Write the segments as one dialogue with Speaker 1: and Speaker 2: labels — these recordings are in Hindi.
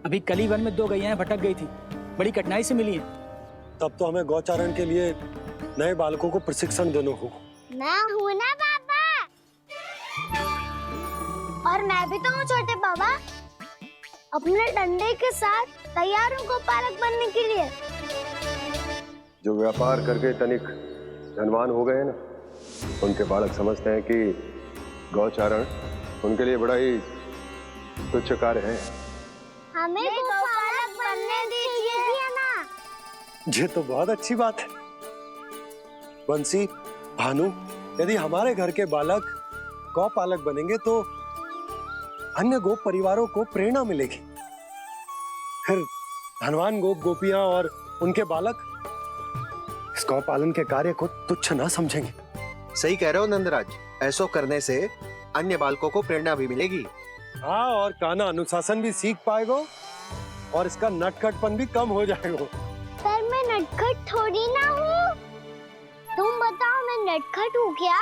Speaker 1: अभी कल ही वन में 2 गैयाएं भटक गई थी, बड़ी कठिनाई से मिली हैं।
Speaker 2: तब तो हमें गौचारण के लिए नए बालकों को प्रशिक्षण देना होगा।
Speaker 3: मैं हूँ ना पापा, और मैं भी तो हूँ छोटे बाबा। अपने डंडे के साथ तैयार हूँ गोपालक बनने के लिए।
Speaker 2: जो व्यापार करके तनिक धनवान हो गए ना, उनके बालक समझते हैं कि गौचारण उनके लिए बड़ा ही तुच्छ कार्य है।
Speaker 3: हमें गोपालक बनने दीजिए ना।
Speaker 2: ये तो बहुत अच्छी बात है। बंसी, भानु, यदि हमारे घर के बालक गौपालक बनेंगे तो अन्य गोप परिवारों को प्रेरणा मिलेगी। फिर धनवान गोप गोपियां और उनके बालक इस गौपालन के कार्य को तुच्छ ना समझेंगे।
Speaker 4: सही कह रहे हो नंदराज, ऐसा करने से अन्य बालकों को प्रेरणा भी मिलेगी।
Speaker 2: हाँ, और कान्हा अनुशासन भी सीख पाएगा और इसका नटखटपन भी कम हो जाएगा।
Speaker 3: पर मैं नटखट थोड़ी ना हूँ। तुम बताओ, मैं नटखट हूँ क्या?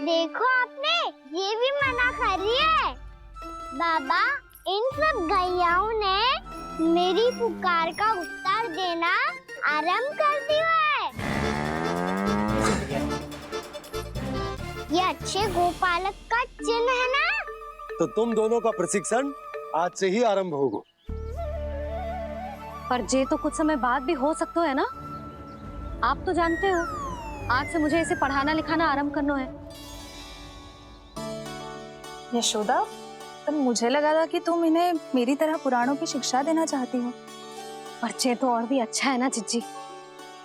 Speaker 3: देखो आपने, ये भी मना कर रही है। बाबा, इन सब गैयाओं ने मेरी पुकार का उत्तर देना आरंभ कर दिया है। ये अच्छे गोपालक का चिन्ह है ना?
Speaker 2: तो तुम दोनों का प्रशिक्षण आज से ही आरंभ होगा।
Speaker 5: पर जे तो कुछ समय बाद भी हो सकता है ना। आप तो जानते हो, आज से मुझे इसे पढ़ाना लिखाना आरंभ करना है।
Speaker 6: यशोदा, पर मुझे लगा था कि तुम इन्हें मेरी तरह पुराणों की शिक्षा देना चाहती हो।
Speaker 5: पर जे तो और भी अच्छा है ना जिज्जी।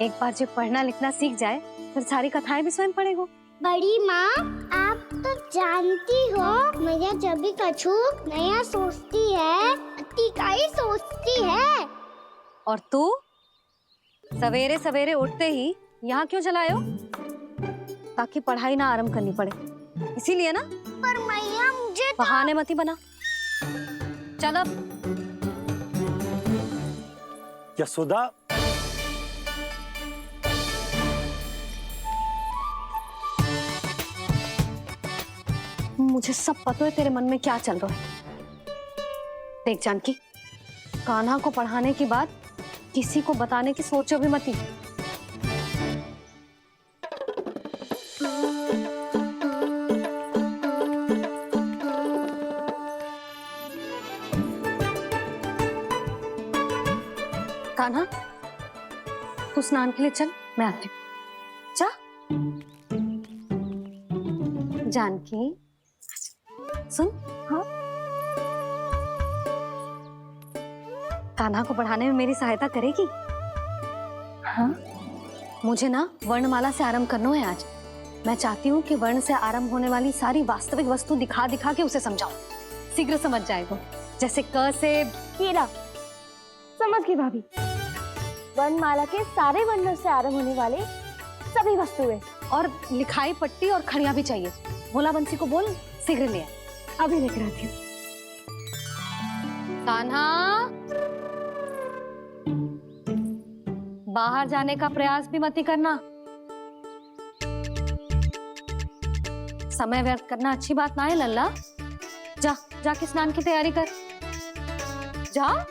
Speaker 5: एक बार जो पढ़ना लिखना सीख जाए, फिर सारी कथाएं भी स्वयं पढ़ेगा।
Speaker 3: बड़ी माँ, आप तो जानती हो, मैया जब भी कछु नया सोचती है, का ही सोचती है।
Speaker 5: और तू सवेरे सवेरे उठते ही यहाँ क्यों चलाए हो? ताकि पढ़ाई ना आरंभ करनी पड़े, इसीलिए ना।
Speaker 3: पर मैया मुझे
Speaker 5: बहाने मती बना। चल अब।
Speaker 2: यशोदा,
Speaker 5: मुझे सब पता है तेरे मन में क्या चल रहा है। देख जानकी, कान्हा को पढ़ाने की बात किसी को बताने की सोचो भी मती। कान्हा, तू स्नान के लिए चल, मैं आती हूँ। जा। जानकी, सुन। हाँ, कान्हा को पढ़ाने में मेरी सहायता करेगी?
Speaker 6: हाँ,
Speaker 5: मुझे ना वर्णमाला से आरंभ करना है आज। मैं चाहती हूँ कि वर्ण से आरंभ होने वाली सारी वास्तविक वस्तु दिखा दिखा के उसे समझाऊं। शीघ्र समझ जाएगा। जैसे क से
Speaker 3: केला। समझ गई भाभी। वर्णमाला के सारे वर्णों से आरंभ होने वाले सभी वस्तुएं।
Speaker 5: और लिखाई पट्टी और खड़िया भी चाहिए। भोला बंसी को बोल, शीघ्र ले आए।
Speaker 3: अभी लेकर आती हूँ।
Speaker 5: कान्हा, बाहर जाने का प्रयास भी मत करना। समय व्यर्थ करना अच्छी बात ना है लल्ला। जा, जाके स्नान की तैयारी कर। जा।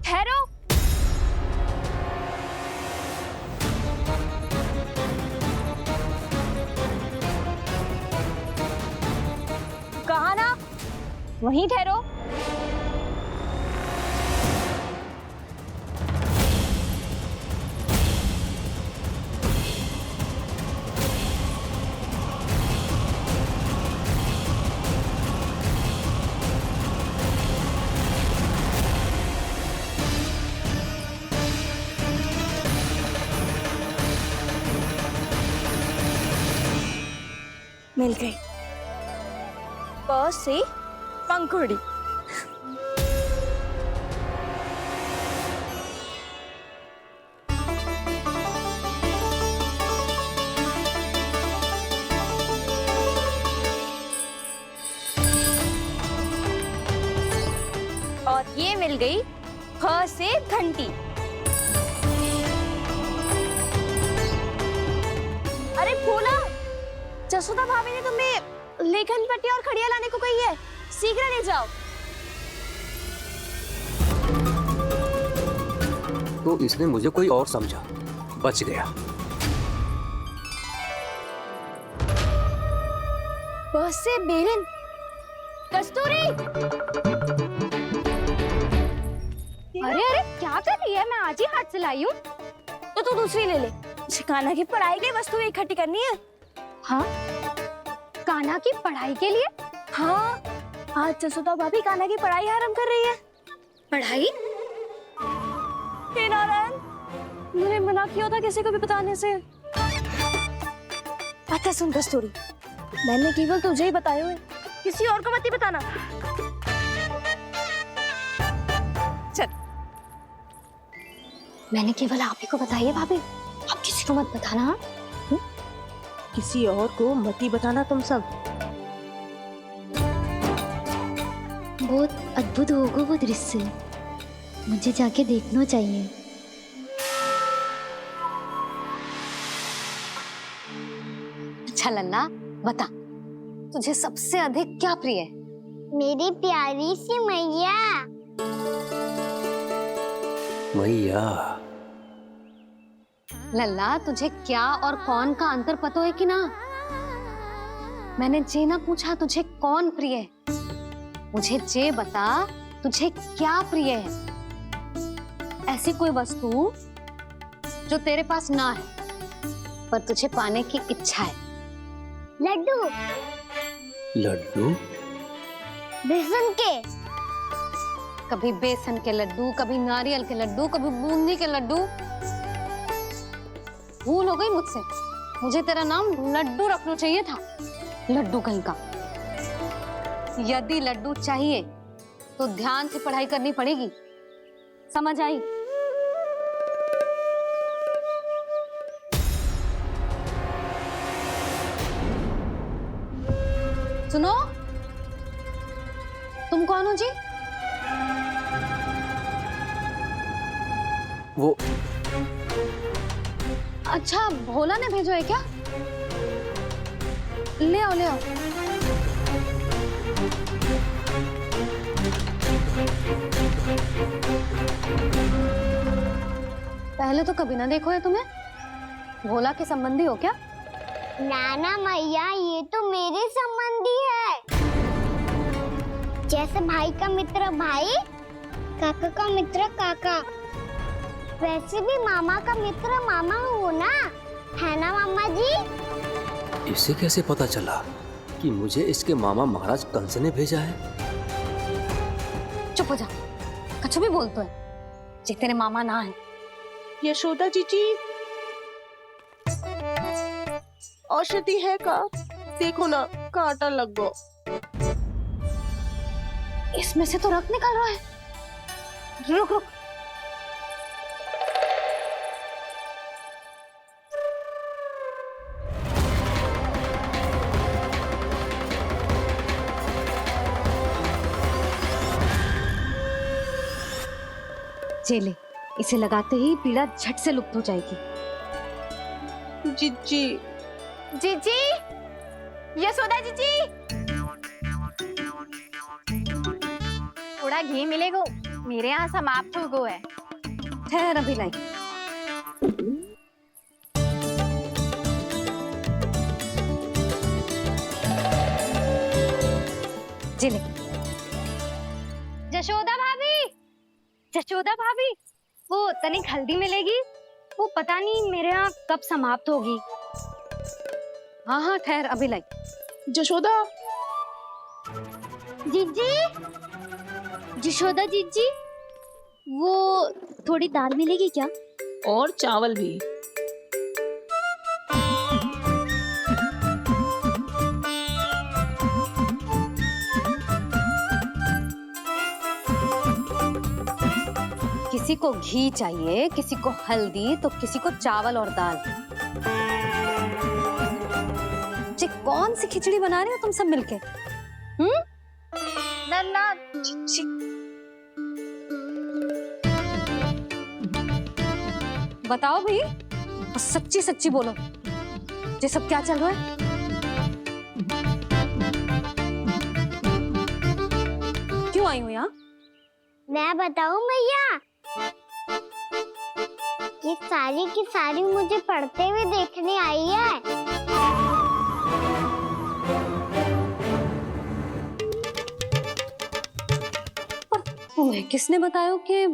Speaker 6: ठहरो। कहा ना, वहीं ठहरो।
Speaker 3: मिल गई। प से पंखुड़ी।
Speaker 6: और ये मिल गई फ से घंटी।
Speaker 7: लेखन पट्टी और खड़िया लाने को कही है, शीघ्र ले जाओ।
Speaker 8: तो इसने मुझे कोई और समझा, बच गया।
Speaker 7: बस से बेलन। कस्तूरी, अरे अरे क्या कर रही है? मैं आज ही हाथ से लाई हूँ। तो तू दूसरी ले ले। कान्हा की पढ़ाई की वस्तु इकट्ठी करनी है।
Speaker 5: हाँ, कान्हा की पढ़ाई के लिए?
Speaker 7: हाँ, आज जसोदा भाभी कान्हा की पढ़ाई आरंभ कर रही है।
Speaker 5: पढ़ाई?
Speaker 7: हे नारायण, मैंने मना किया था किसी को भी बताने से। अच्छा सुन कस्तूरी, मैंने केवल तुझे ही बताया है, किसी और को मत ही बताना। चल।
Speaker 5: मैंने केवल आप ही को बताई है भाभी, आप किसी को मत बताना। हाँ?
Speaker 7: किसी और को मत ही बताना तुम सब।
Speaker 3: बहुत अद्भुत होगा वो दृश्य, मुझे जाके देखना चाहिए।
Speaker 5: अच्छा लल्ला, बता, तुझे सबसे अधिक क्या प्रिय है?
Speaker 3: मेरी प्यारी सी मैया।
Speaker 8: मैया,
Speaker 5: लल्ला, तुझे क्या और कौन का अंतर पता है कि ना? मैंने जे ना पूछा तुझे कौन प्रिय है, मुझे जे बता तुझे क्या प्रिय है। ऐसी कोई वस्तु जो तेरे पास ना है पर तुझे पाने की इच्छा है।
Speaker 3: लड्डू।
Speaker 8: लड्डू?
Speaker 3: बेसन के।
Speaker 5: कभी बेसन के लड्डू, कभी नारियल के लड्डू, कभी बूंदी के लड्डू। भूल हो गई मुझसे, मुझे तेरा नाम लड्डू रखना चाहिए था। लड्डू कहीं का। यदि लड्डू चाहिए तो ध्यान से पढ़ाई करनी पड़ेगी, समझ आई? सुनो, तुम कौन हो जी?
Speaker 8: वो
Speaker 5: अच्छा, भोला ने भेजो है क्या? ले आओ ले आओ। पहले तो कभी ना देखो है तुम्हें। भोला के संबंधी हो क्या?
Speaker 3: नाना मैया, ये तो मेरे संबंधी है। जैसे भाई का मित्र भाई, काका का मित्र काका, वैसे भी मामा का मित्र मामा हो ना, है ना मामा जी?
Speaker 8: इसे कैसे पता चला कि मुझे इसके मामा महाराज कंस ने भेजा है?
Speaker 5: चुप हो जा, कछु भी बोलते है, जे तेरे मामा ना है।
Speaker 7: यशोदा जीजी, औषधि है का? देखो ना, कांटा लग गो।
Speaker 5: इसमें से तो रक्त निकल रहा है। रुक रुक। चले, इसे लगाते ही पीड़ा झट से लुप्त हो जाएगी।
Speaker 7: जीजी, जीजी, यशोदा जीजी, थोड़ा घी मिलेगा? मेरे यहाँ समाप्त हो गया है।
Speaker 5: ठहर, अभी लाई। जिले।
Speaker 7: जशोदा भाभी, जशोदा भाभी, वो तनिक हल्दी मिलेगी? वो पता नहीं मेरे यहाँ कब समाप्त होगी।
Speaker 5: हाँ हाँ, ठहर, अभी लाई।
Speaker 7: जशोदा
Speaker 3: जीजी, जशोदा जीजी, वो थोड़ी दाल मिलेगी क्या?
Speaker 9: और चावल भी।
Speaker 5: किसी को घी चाहिए, किसी को हल्दी, तो किसी को चावल और दाल। जी, कौन सी खिचड़ी बना रही हो तुम सब मिलके?
Speaker 7: नन्ना,
Speaker 5: बताओ भाई, सच्ची सच्ची बोलो, ये सब क्या चल रहा है? क्यों आई हूँ यहाँ?
Speaker 3: मैं बताऊं भैया, ये सारी की सारी मुझे पढ़ते हुए देखने आई है।
Speaker 5: तुम्हें किसने बताया कि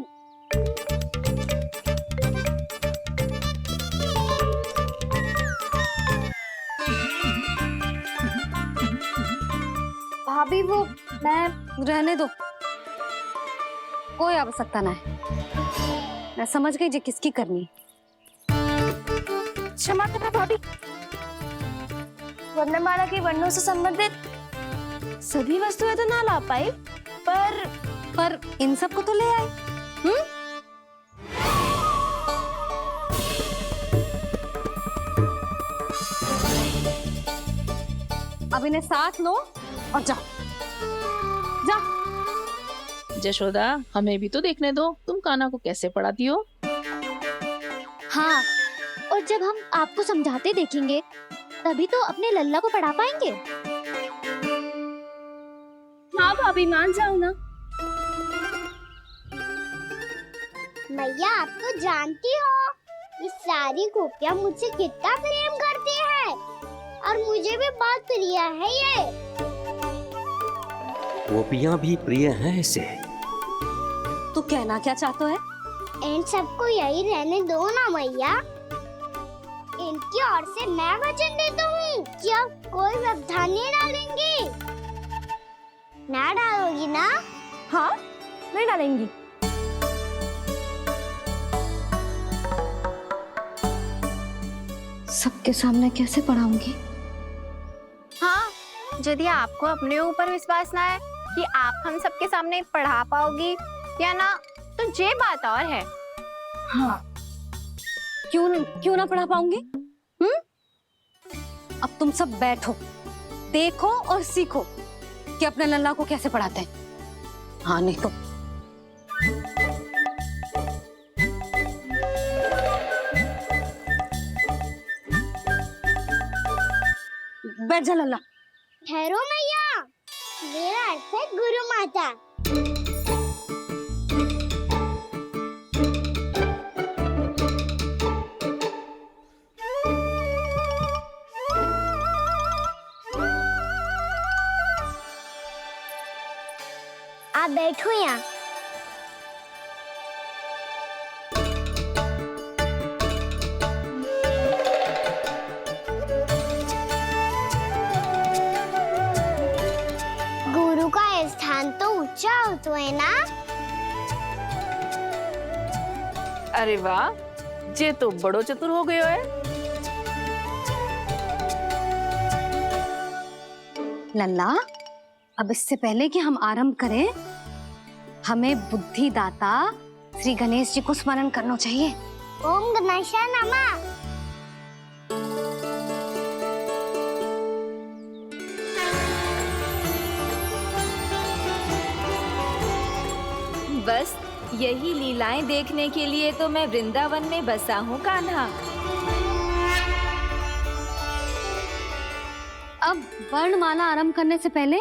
Speaker 7: भाभी वो मैं
Speaker 5: रहने दो, कोई आवश्यकता ना है। मैं समझ गई जी किसकी करनी है।
Speaker 7: क्षमा करना भाभी, वर्णमाला के वर्णों से संबंधित सभी वस्तुएं तो ना ला पाई, पर
Speaker 5: इन सब को तो ले आए। अब इन्हें साथ लो और जाओ। जाओ।
Speaker 9: जशोदा, हमें भी तो देखने दो तुम कान्हा को कैसे पढ़ाती हो।
Speaker 7: हाँ, और जब हम आपको समझाते देखेंगे तभी तो अपने लल्ला को पढ़ा पाएंगे। हाँ भाभी, मान जाओ ना।
Speaker 3: मैया, आप तो जानती हो ये सारी गोपियां मुझसे कितना प्रेम करती है, और मुझे भी बहुत प्रिय है ये।
Speaker 8: गोपियां भी प्रिय हैं इसे।
Speaker 5: तू कहना क्या चाहता है?
Speaker 3: इन सबको यही रहने दो ना मैया। इनकी ओर से मैं वचन देता हूँ कि अब कोई व्यवधान नहीं डालेंगी। ना डालोगी ना?
Speaker 7: हाँ, नहीं डालेंगी।
Speaker 5: सबके सामने कैसे पढ़ाऊंगी?
Speaker 6: हाँ, यदि आपको अपने ऊपर विश्वास ना है कि आप हम सबके सामने पढ़ा पाओगी या ना, तो ये बात और है।
Speaker 5: हाँ, क्यों ना पढ़ा पाऊंगी? अब तुम सब बैठो, देखो और सीखो कि अपने लल्ला को कैसे पढ़ाते हैं। हाँ, नहीं तो बैठ जा लल्ला।
Speaker 3: ठहरो मैया, मेरा अर्थ है गुरु माता। आप बैठो यहाँ। गुरु का स्थान तो ऊंचा होता है ना?
Speaker 9: अरे वाह, जे तो बड़ो चतुर हो गयो है।
Speaker 5: लल्ला, अब इससे पहले कि हम आरंभ करें, हमें बुद्धिदाता श्री गणेश जी को स्मरण करना चाहिए।
Speaker 3: ओम गणेशाय नमः।
Speaker 10: बस यही लीलाएं देखने के लिए तो मैं वृंदावन में बसा हूँ कान्हा।
Speaker 5: अब वर्णमाला आरंभ करने से पहले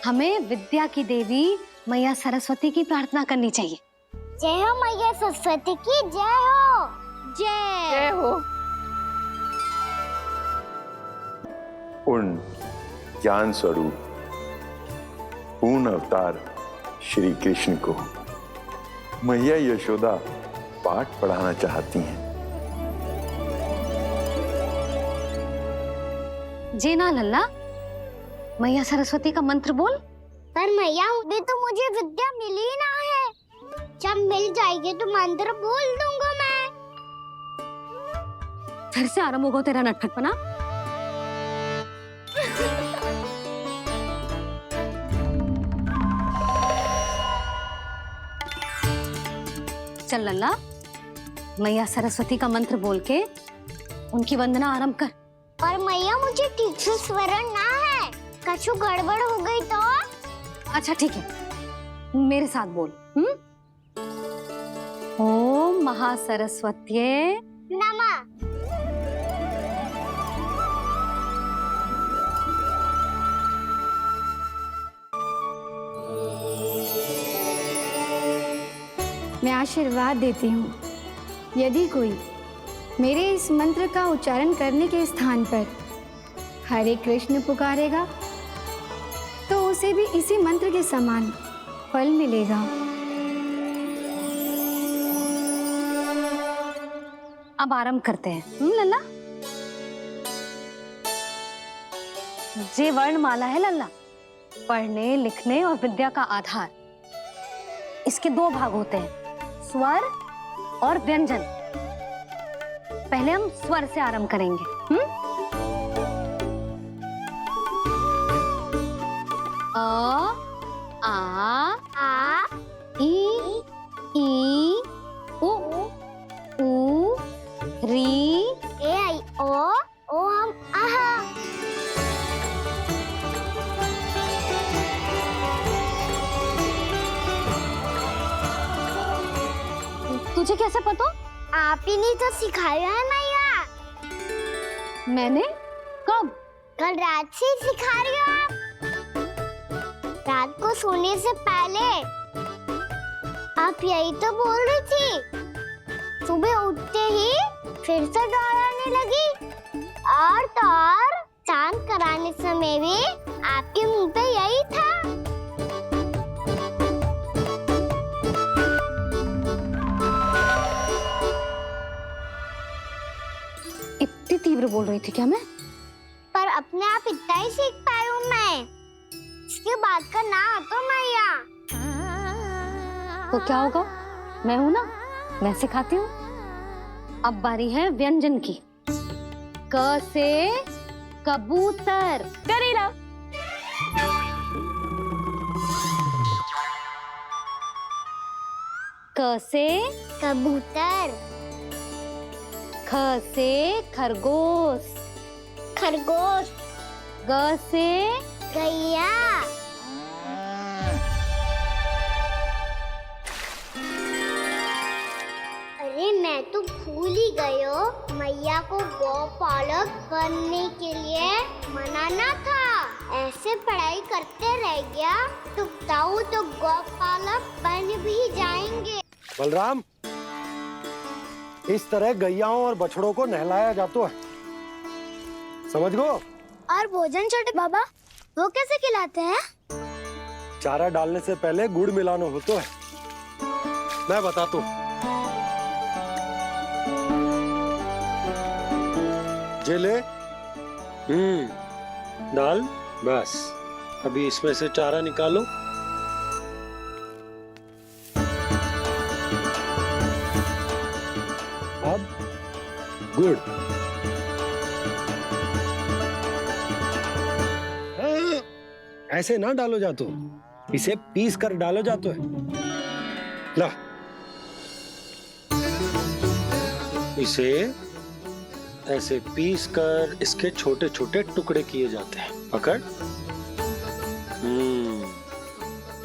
Speaker 5: हमें विद्या की देवी मैया सरस्वती की प्रार्थना करनी चाहिए।
Speaker 3: जय हो मैया सरस्वती की जय हो।
Speaker 9: जय हो।
Speaker 11: पूर्ण ज्ञान स्वरूप पूर्ण अवतार श्री कृष्ण को मैया यशोदा पाठ पढ़ाना चाहती हैं।
Speaker 5: जी ना लल्ला, मैया सरस्वती का मंत्र बोल।
Speaker 3: पर मैया, अभी तो मुझे विद्या मिली ना है। जब मिल जाएगी तो मंत्र बोल दूंगा मैं।
Speaker 5: फिर से आरंभ होगा तेरा नटखटपना। चल लल्ला, मैया सरस्वती का मंत्र बोल के उनकी वंदना आरंभ कर।
Speaker 3: और मैया, मुझे ठीक से स्मरण ना है, कछु गड़बड़ हो गई तो?
Speaker 5: अच्छा ठीक है, मेरे साथ बोल। ओम महासरस्वत्ये
Speaker 3: नमः।
Speaker 12: मैं आशीर्वाद देती हूँ, यदि कोई मेरे इस मंत्र का उच्चारण करने के स्थान पर हरे कृष्ण पुकारेगा तो उसे भी इसी मंत्र के समान फल मिलेगा।
Speaker 5: अब आरंभ करते हैं। लल्ला, जे वर्णमाला है लल्ला, पढ़ने लिखने और विद्या का आधार। इसके दो भाग होते हैं, स्वर और व्यंजन। पहले हम स्वर से आरंभ करेंगे। अ, आ, ई, उ, री,
Speaker 3: ए आई ओ हम आहा।
Speaker 5: तुझे कैसे पता?
Speaker 3: आप ही नहीं तो सिखाया है मैया।
Speaker 5: मैंने? कब?
Speaker 3: कल रात से ही सिखा रही हो आप। रात को सोने से पहले आप यही तो बोल रही थी। सुबह उठते ही फिर से दोहराने लगी, और तो और चांद कराने समय भी आपके मुंह पे यही था।
Speaker 5: इतनी तीव्र बोल रही थी क्या मैं?
Speaker 3: पर अपने आप इतना ही सीख पाई हूँ मैं। इसके बाद का ना तो मैया।
Speaker 5: तो क्या होगा? मैं हूं ना, मैं सिखाती हूँ। अब बारी है व्यंजन की। क से कबूतर।
Speaker 7: करेला।
Speaker 5: क से
Speaker 3: कबूतर।
Speaker 5: ख से खरगोश।
Speaker 3: खरगोश।
Speaker 5: ग से
Speaker 3: गैया। अरे मैं तो भूल ही गई हो, मैया को गौपालक बनने के लिए मनाना था। ऐसे पढ़ाई करते रह गया तो ताऊ तो गौपालक बन भी जाएंगे।
Speaker 2: बलराम, इस तरह गैयाओं और बछड़ों को नहलाया जाता है, समझ गो?
Speaker 3: और भोजन छोटे बाबा, वो कैसे खिलाते हैं?
Speaker 2: चारा डालने से पहले गुड़ मिलाना होता है। मैं बताता हूँ। जेले, डाल, बस। अभी इसमें से चारा निकालो। अब गुड़। ऐसे ना डालो जातो, इसे पीस कर डालो जातो है। ला, इसे ऐसे पीस कर इसके छोटे छोटे टुकड़े किए जाते हैं। पकड़।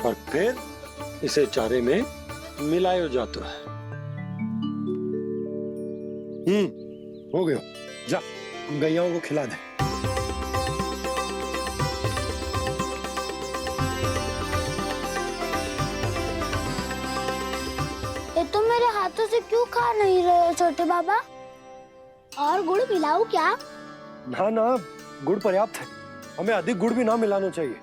Speaker 2: और फिर इसे चारे में मिलाया जाता है। हो गया। जा, गैयाओं को खिला दे।
Speaker 3: ये तो मेरे हाथों से क्यों खा नहीं रहे हो छोटे बाबा? और गुड़ मिलाऊं क्या?
Speaker 2: ना ना, गुड़ पर्याप्त है। हमें अधिक गुड़ भी ना मिलाना चाहिए।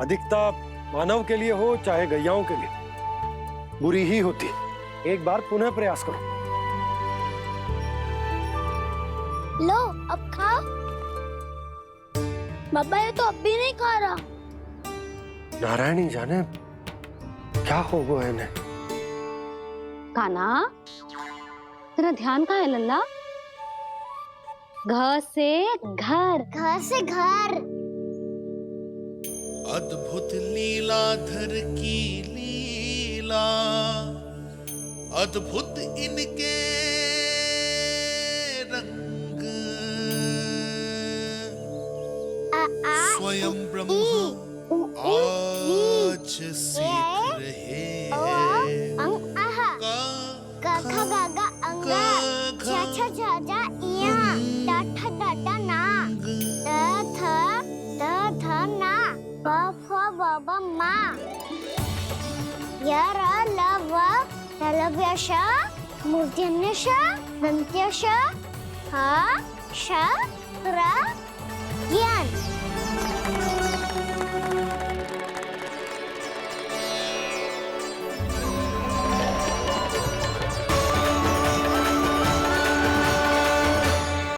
Speaker 2: अधिकता मानव के लिए हो चाहे गैयाओं के लिए बुरी ही होती। एक बार पुनः प्रयास करो।
Speaker 3: लो, अब खाओ। बाबा ये तो अब भी नहीं खा रहा।
Speaker 2: नारायणी जाने क्या हो गया इन्हें।
Speaker 5: कान्हा, तेरा ध्यान कहाँ है लल्ला? घ से घर।
Speaker 3: घर से घर।
Speaker 13: अद्भुत लीलाधर की लीला, अद्भुत इनके रंग, स्वयं ब्रह्म आज सीख रहे हैं।
Speaker 3: क ख ग घ अंग, छ छ झ झ इया, ट ठ ड ड ना, द ध ना, ब फ ब ब मा, य र ल व तलव्यश मूर्धन्यश दन्त्यश हा श त्र ज्ञान।